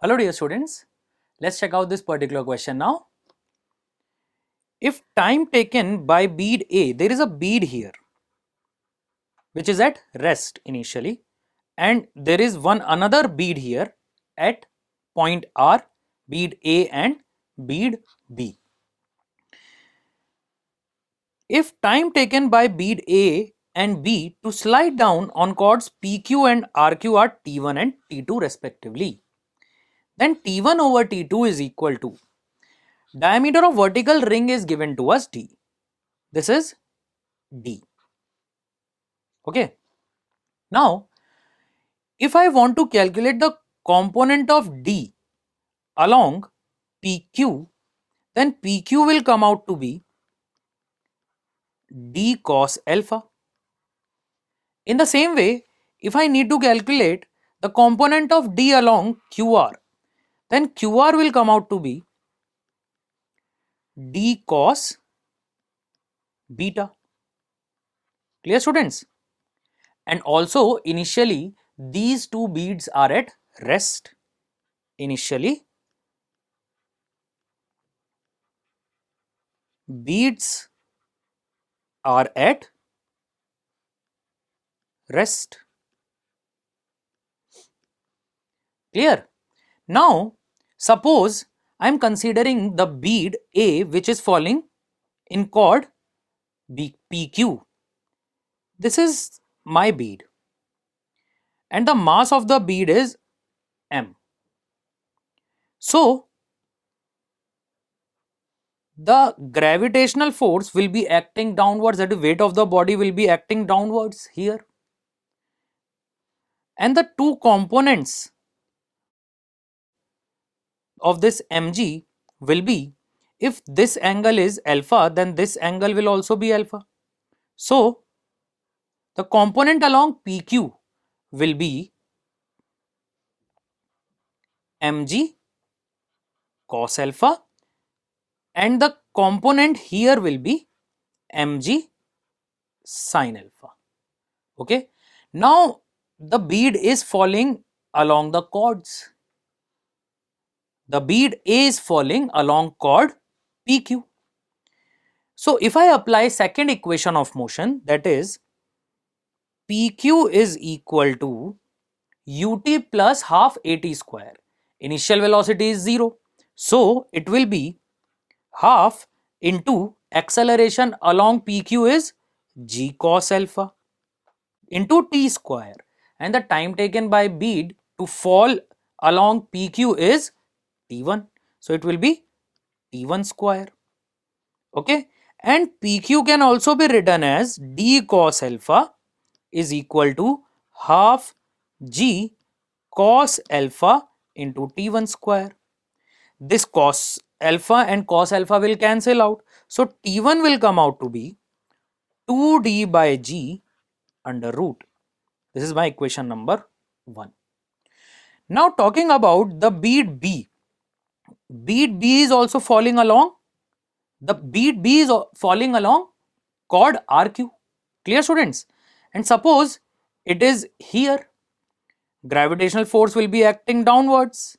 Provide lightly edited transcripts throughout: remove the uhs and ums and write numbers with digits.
Hello dear students, let's check out this particular question now. If time taken by bead A, there is a bead here which is at rest initially, and there is one another bead here at point R, bead A and bead B. If time taken by bead A and B to slide down on chords PQ and RQ are T1 and T2 respectively, then T1 over T2 is equal to diameter of vertical ring is given to us D. This is D. Okay. Now, if I want to calculate the component of D along PQ, then PQ will come out to be D cos alpha. In the same way, if I need to calculate the component of D along QR, then QR will come out to be D cos beta. Clear students? And also initially these two beads are at rest. Initially beads are at rest. Clear? Now suppose I am considering the bead A which is falling in chord PQ. This is my bead and the mass of the bead is M. So the gravitational force will be acting downwards, that the weight of the body will be acting downwards here, and the two components of this mg will be, if this angle is alpha, then this angle will also be alpha. So the component along PQ will be mg cos alpha and the component here will be mg sin alpha. Okay. Now the bead is falling along the chords. The bead A is falling along chord PQ. So if I apply second equation of motion, that is PQ is equal to ut plus half at square. Initial velocity is 0. So it will be half into acceleration along PQ is g cos alpha into t square, and the time taken by bead to fall along PQ is T1. So it will be T1 square. Okay. And PQ can also be written as D cos alpha is equal to half G cos alpha into T1 square. This cos alpha and cos alpha will cancel out. So T1 will come out to be 2D by G under root. This is my equation number 1. Now talking about the bead B. Bead B is also falling along. The bead B is falling along chord RQ. Clear students? And suppose it is here. Gravitational force will be acting downwards.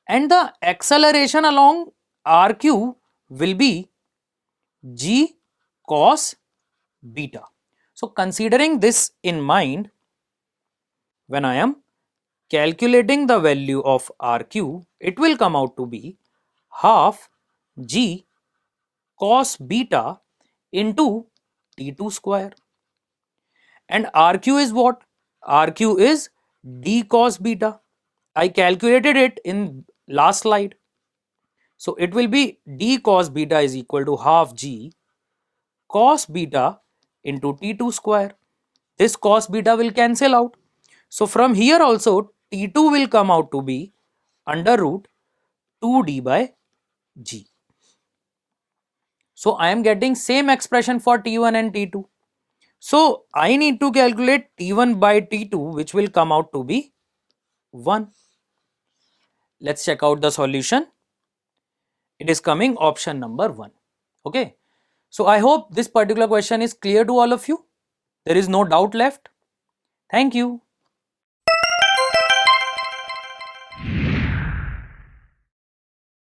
And the acceleration along RQ will be G cos beta. So considering this in mind, when I am calculating the value of RQ, it will come out to be half G cos beta into T2 square. And RQ is what? RQ is D cos beta. I calculated it in last slide. So it will be D cos beta is equal to half G cos beta into T2 square. This cos beta will cancel out. So from here also T2 will come out to be under root 2D by G. So I am getting same expression for T1 and T2. So I need to calculate T1 by T2, which will come out to be 1. Let's check out the solution. It is coming option number 1. Okay. So I hope this particular question is clear to all of you. There is no doubt left. Thank you.